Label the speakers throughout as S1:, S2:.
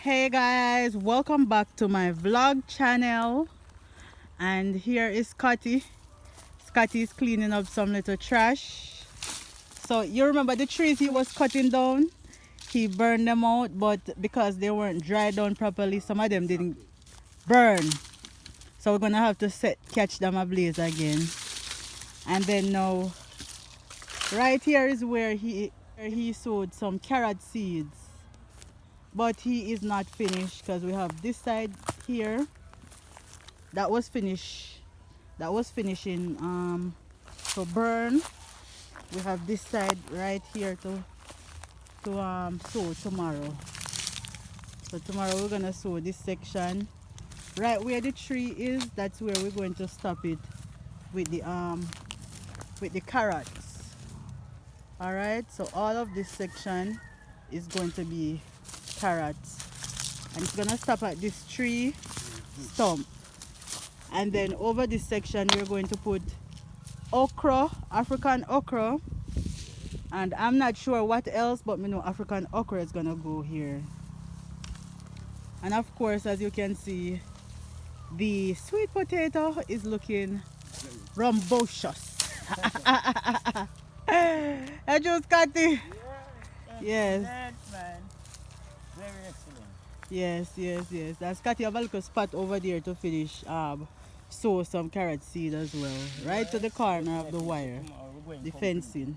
S1: Hey guys, welcome back to my vlog channel. And here is Scotty. Scotty is cleaning up some little trash. So you remember the trees he was cutting down? He burned them out, but because they weren't dried down properly, some of them didn't burn. So we're gonna have to catch them ablaze again. And then now, right here is where he sowed some carrot seeds. But he is not finished because we have this side here that was finishing to burn. We have this side right here to sow tomorrow. So tomorrow we're gonna sow this section right where the tree is. That's where we're going to stop it with the carrots. All right, so all of this section is going to be carrots, and it's gonna stop at this tree stump. And then over this section we're going to put okra, African okra, and I'm not sure what else, but we know African okra is gonna go here. And of course, as you can see, the sweet potato is looking rambunctious. I just got it. Yes.
S2: Man. Very excellent.
S1: Yes. That's Scotty have a little spot over there to finish sow some carrot seed as well. Right to the corner of the wire. The fencing.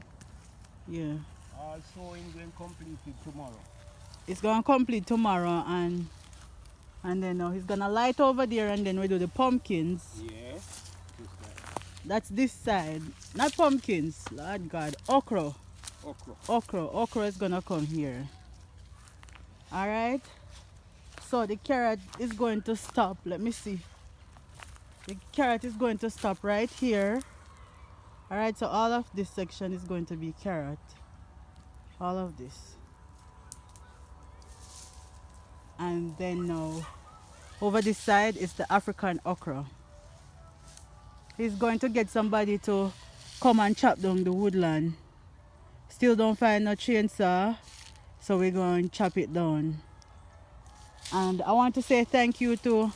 S1: Yeah.
S2: All sowing going completed tomorrow.
S1: It's gonna complete tomorrow, and then now he's gonna light over there, and then we do the pumpkins.
S2: Yes.
S1: That's this side. Not pumpkins, Lord God. Okra. Okra is gonna come here. Alright. So the carrot is going to stop. Let me see. The carrot is going to stop right here. Alright, so all of this section is going to be carrot. All of this. And then now over this side is the African okra. He's going to get somebody to come and chop down the woodland. Still don't find no chainsaw, so we're going to chop it down. And I want to say thank you to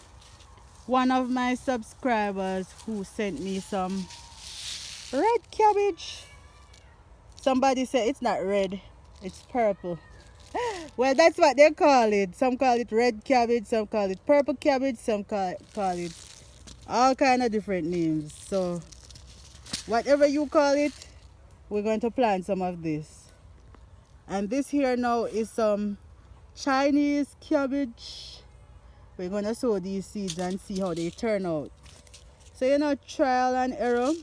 S1: one of my subscribers who sent me some red cabbage. Somebody said it's not red, it's purple. Well, that's what they call it. Some call it red cabbage, some call it purple cabbage, some call it all kind of different names. So whatever you call it, we're going to plant some of this. And this here now is some Chinese cabbage. We're going to sow these seeds and see how they turn out. So trial and error.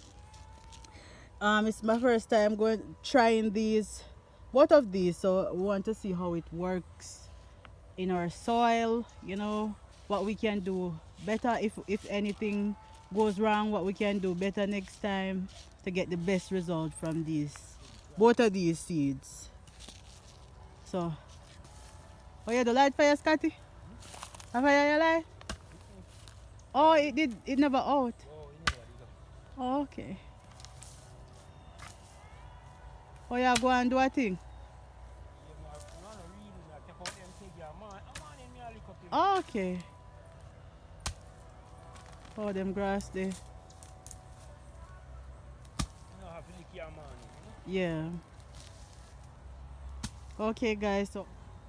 S1: It's my first time trying both of these, so we want to see how it works in our soil, what we can do better if anything goes wrong, what we can do better next time to get the best result from both of these seeds. So, oh yeah, the light fire, Scotty? Have I your light? Oh, it never out. Oh, okay. Oh yeah, go and do a thing. Oh, okay. Oh, them grass there. Yeah. Okay, guys. So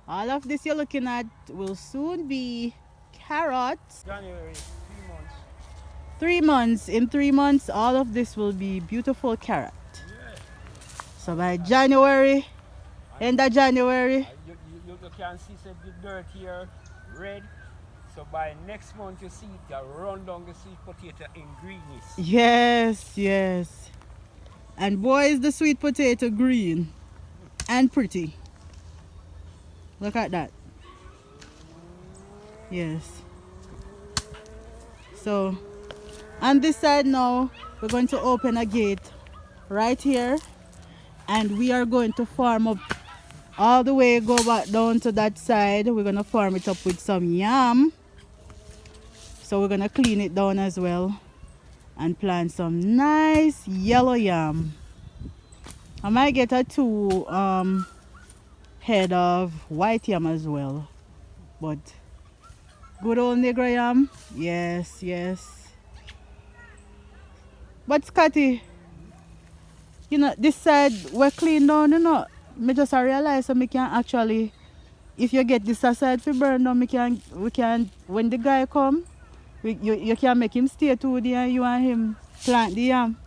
S1: all of this you're looking at will soon be carrots.
S2: January, 3 months.
S1: 3 months. In 3 months, all of this will be beautiful carrot.
S2: Yeah.
S1: So by January, end of January.
S2: You can see the dirt here, red. So by next month you see it run down the sweet potato in greenness.
S1: Yes. And boy, is the sweet potato green and pretty. Look at that. Yes. So on this side now, we're going to open a gate right here, and we are going to farm up all the way, go back down to that side. We're going to farm it up with some yam. So we're going to clean it down as well and plant some nice yellow yam. I might get a 2 head of white yam as well. But good old Negro yam. Yes, yes. But Scotty, you know, this side we're clean down, you know. Me just realize so me can actually, if you get this aside for burn down, we can, when the guy come, you can make him stay too there, you and him plant the yam.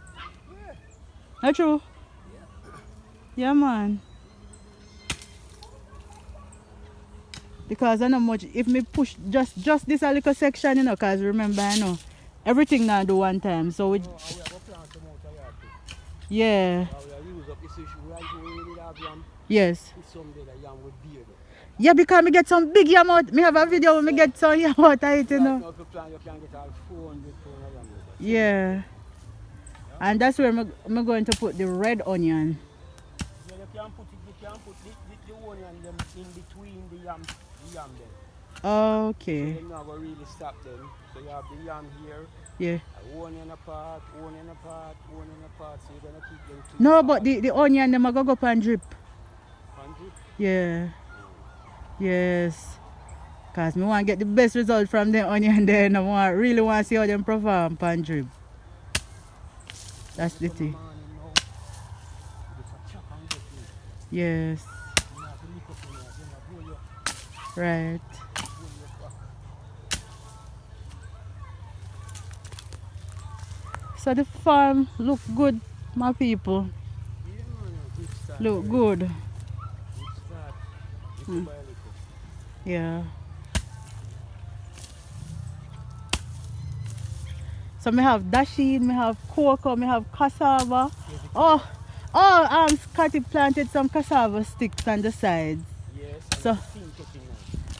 S2: Yeah,
S1: Not true?
S2: yeah.
S1: Yeah, man. Because I know much, if me push just this a little section, you know, because remember, I know, everything now do one time. So,
S2: No, and we have a plant some out of yard too.
S1: yeah,
S2: We have use up this issue. We really have yam.
S1: yes.
S2: It's someday that yam would be though.
S1: Yeah, because me get some big yam out. Me have a video when me get some yam out of it, you
S2: Right
S1: know.
S2: now, if you plant, you can get all 400 pounds of yam over.
S1: Yeah.
S2: Yeah?
S1: And that's where I'm going to put the red onion.
S2: Yeah, you can put it, you can put the onion them in between the yam then. So
S1: Okay.
S2: them not gonna really stop them. So you have the yam here,
S1: Yeah.
S2: onion apart, onion apart, onion apart. So you're gonna keep them two
S1: No, but
S2: apart.
S1: the onion, them a go up and drip.
S2: 100.
S1: Yeah. Yes. Because me want to get the best result from the onion there. And I really want to see how them perform pan drip. That's the
S2: Come
S1: thing.
S2: morning now. Just a chop and get it.
S1: Yes.
S2: You have to lick up in there. Then I blow you up,
S1: Right.
S2: blow you up back.
S1: So the farm look good, my people.
S2: Yeah, man, good start.
S1: Look
S2: already.
S1: good.
S2: Good start. Little by little.
S1: Yeah. So me have dasheen, me have cocoa, me have cassava.
S2: Everything.
S1: Oh, Scotty planted some cassava sticks on the sides.
S2: Yes, and
S1: So
S2: everything getting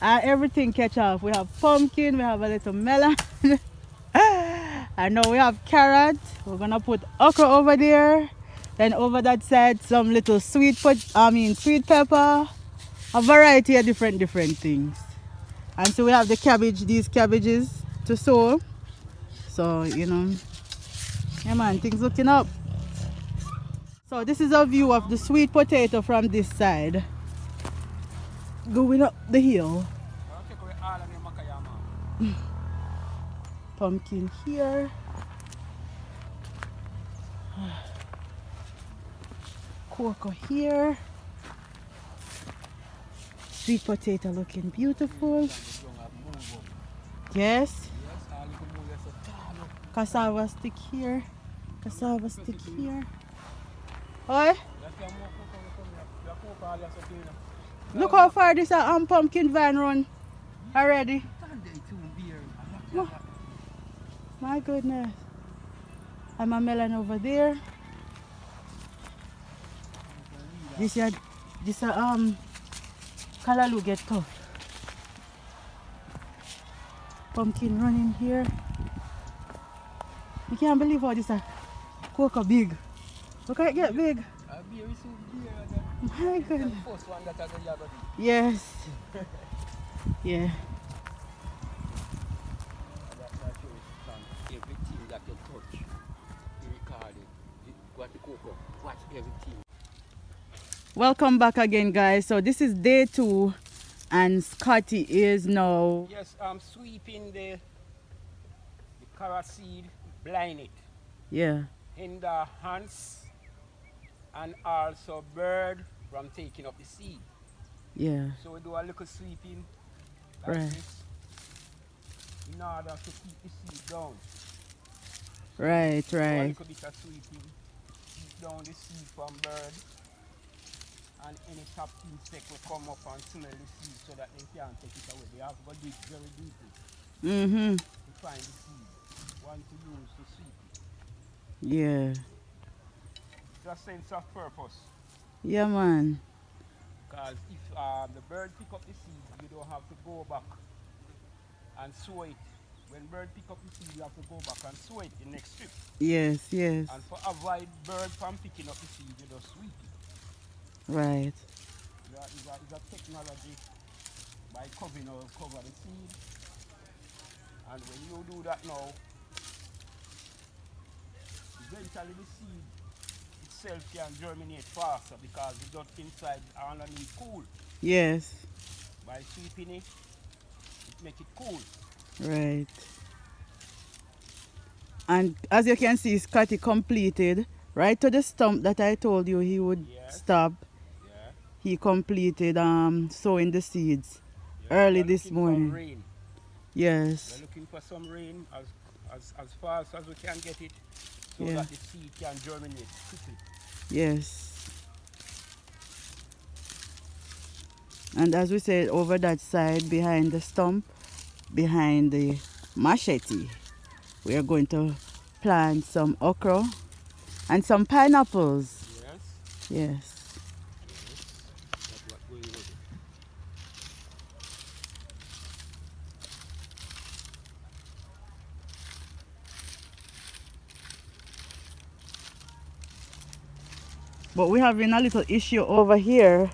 S2: now.
S1: everything catch off. We have pumpkin, we have a little melon. And now we have carrot. We're gonna put okra over there. Then over that side some little sweet sweet pepper. A variety of different things. And so we have the cabbage, these cabbages to sow. So, you know, yeah man, things looking up. So this is a view of the sweet potato from this side. Going up the hill.
S2: I'll take away all of them makayama.
S1: Pumpkin here. Cocoa here. Sweet potato looking beautiful. Yes.
S2: Yes, all you can move yourself tall up.
S1: Cassava stick here. Cassava stick here. Oi,
S2: That's the more cocoa we come here. The cocoa all yourself here now.
S1: look how far this pumpkin vine run already.
S2: Stand there too, beer.
S1: Oh, my goodness. And my melon over there. This Kalalu get tough. Pumpkin running here. You can't believe how this cocoa big. Look at it get big.
S2: A beer is so beer.
S1: My
S2: That's
S1: goodness.
S2: the first one that I got to
S1: Yes. Yeah.
S2: That's from everything that you touch. You record it. What the cocoa. Watch everything.
S1: Welcome back again, guys. So this is day 2 and Scotty is now.
S2: Yes, I'm sweeping the carrot seed, blind it.
S1: Yeah.
S2: Hinder ants and also bird from taking up the seed.
S1: Yeah.
S2: So we do a little sweeping like
S1: Right.
S2: this in order to keep the seed down.
S1: Right,
S2: Do a
S1: right.
S2: little bit of sweeping, keep down the seed from bird, and any top insect will come up and smell the seed so that they can't take it away. They have to go dig very deeply
S1: Mm-hmm.
S2: to find the seed, one to use to sweep it.
S1: Yeah.
S2: It's a sense of purpose.
S1: Yeah, man.
S2: Because if the bird pick up the seed, you don't have to go back and sow it. When bird pick up the seed, you have to go back and sow it the next trip.
S1: Yes, yes.
S2: And for avoid bird from picking up the seed, you just sweep it.
S1: Right.
S2: It's a technology by covering or cover the seed. And when you do that now, eventually the seed itself can germinate faster because the dirt inside are underneath cool.
S1: Yes.
S2: By sweeping it, It make it cool.
S1: Right. And as you can see, Scotty completed right to the stump that I told you he would
S2: Yes.
S1: stop.
S2: Yeah.
S1: He completed sowing the seeds
S2: Yes. We
S1: early
S2: are
S1: this
S2: looking for
S1: morning.
S2: rain. We're
S1: Yes.
S2: looking for some rain as fast as we can get it so
S1: Yeah.
S2: that the seed can germinate quickly.
S1: Yes. And as we said, over that side behind the stump, behind the machete, we are going to plant some okra and some pineapples.
S2: Yes.
S1: Yes.
S2: Yes. That's what we will do.
S1: But we're having a little issue over here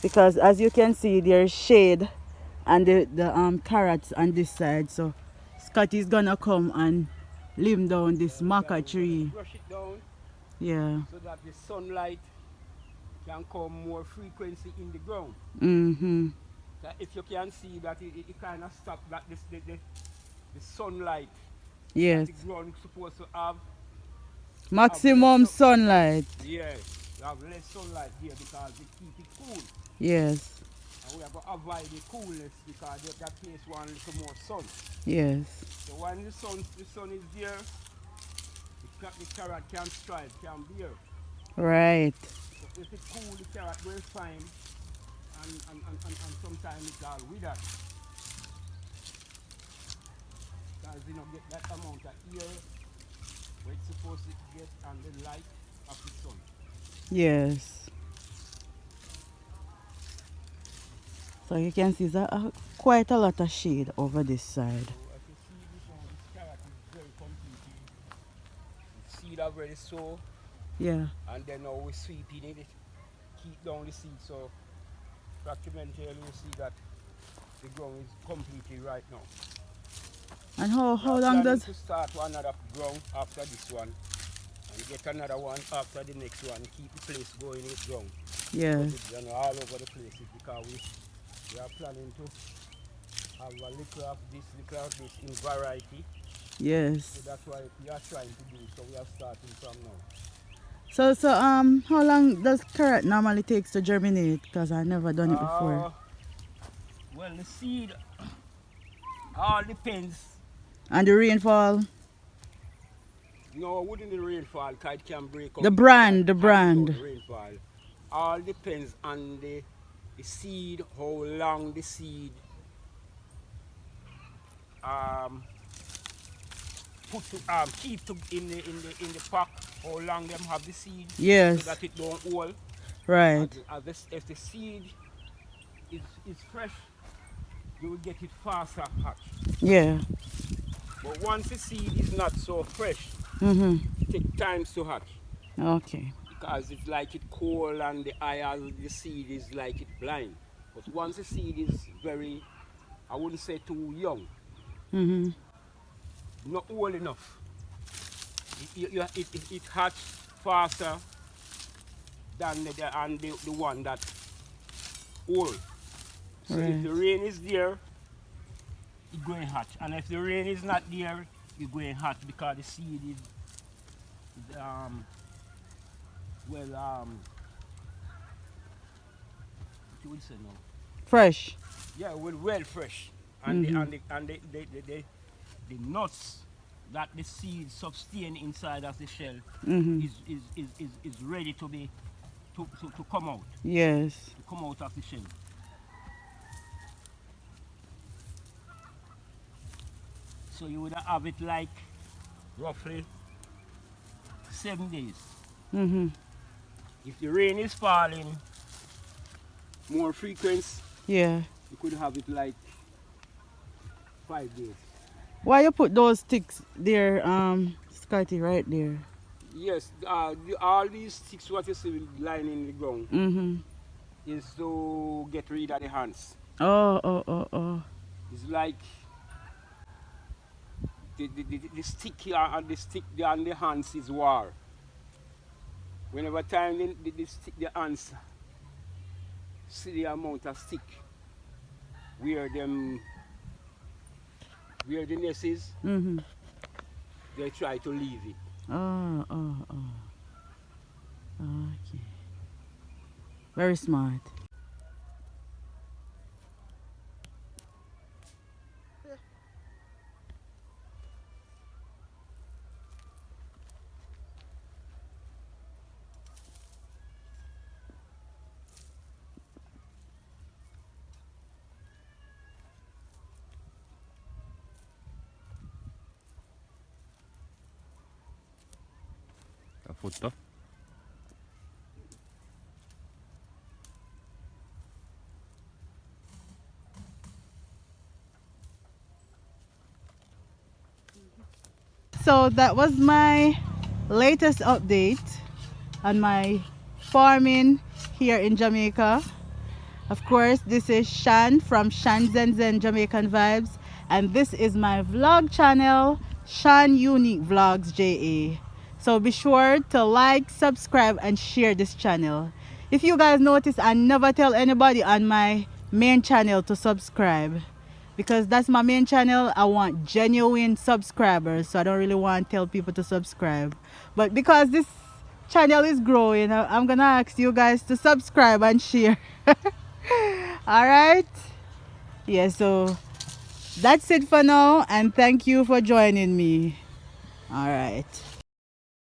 S1: because as you can see there's shade and the carrots on this side. So Scotty's gonna come and limb down this
S2: We're
S1: maca
S2: gonna
S1: tree.
S2: brush it down
S1: Yeah.
S2: so that the sunlight can come more frequency in the ground.
S1: Mm-hmm.
S2: That if you can see that it kind of stop that the sunlight that
S1: Yes.
S2: the ground is supposed to have less
S1: Maximum sunlight.
S2: yes, have less sunlight here because it keep it cool.
S1: Yes.
S2: And we have to avoid the coolness because that place want a little more sun.
S1: Yes.
S2: So when the sun is there, the carrot can strive, can bear.
S1: Right.
S2: So if it's cool, the carrot will fine and sometimes it's all withered. Because you know get that amount of air where it's supposed to get and the light of the sun.
S1: Yes. So you can see there's quite a lot of shade over this side.
S2: So as you see this one, this carrot is very complete. The seed already sow
S1: Yeah.
S2: and then now we sweeping it, keep down the seed. So documentally you see that the ground is completely right now.
S1: And how
S2: We are
S1: long
S2: planning
S1: does
S2: to start another ground after this one and get another one after the next one. Keep the place going with ground.
S1: yes.
S2: It's all over the place because we are planning to have a little of this, little of this in variety.
S1: Yes.
S2: So that's why we are trying to do. So we are starting from now.
S1: So how long does carrot normally takes to germinate? Because I never done it before.
S2: Well, the seed all depends.
S1: And the rainfall,
S2: No, wouldn't the rainfall kite can break up.
S1: the brand, the
S2: Can
S1: brand.
S2: the rainfall. All depends on the seed, how long the seed um put to, keep to in the pack, how long them have the seed so
S1: Yes.
S2: that it don't hold.
S1: Right.
S2: If the seed is fresh, you will get it faster hatch.
S1: Yeah.
S2: But once the seed is not so fresh,
S1: Mhm.
S2: it takes time to hatch.
S1: Okay.
S2: Because it's like it cold and the eye of the seed is like it blind. But once the seed is very, I wouldn't say too young,
S1: Mhm.
S2: not old enough, it hatch faster than the one that old. So if the
S1: Right.
S2: rain is there, it going hatch. And if the rain is not there, it going hatch because the seed is well what you would say now?
S1: Fresh.
S2: Yeah, well fresh. And the nuts that the seed sustain inside of the shell
S1: Mhm.
S2: is ready to be to come out.
S1: Yes.
S2: To come out of the shell. So you would have it like roughly 7 days.
S1: Mhm.
S2: If the rain is falling more frequent,
S1: Yeah.
S2: you could have it like 5 days.
S1: Why you put those sticks there, Scotty, right there?
S2: Yes, all these sticks what you see lying in the ground
S1: Mhm.
S2: is to get rid of the ants.
S1: Oh.
S2: It's like the stick here and the stick there and the ants is war. Whenever time the ants see the amount of stick where them where the nest is,
S1: Mm-hmm.
S2: they try to leave it.
S1: Oh, oh, oh. Okay. Very smart.
S2: A foto.
S1: So that was my latest update on my farming here in Jamaica. Of course, this is Shan from Shan Zenzen Jamaican Vibes, and this is my vlog channel, Shan Unique Vlogs JA. So be sure to like, subscribe, and share this channel. If you guys notice, I never tell anybody on my main channel to subscribe because that's my main channel. I want genuine subscribers, so I don't really want to tell people to subscribe. But because this channel is growing, I'm gonna ask you guys to subscribe and share. All right. Yeah, so that's it for now, and thank you for joining me. All right.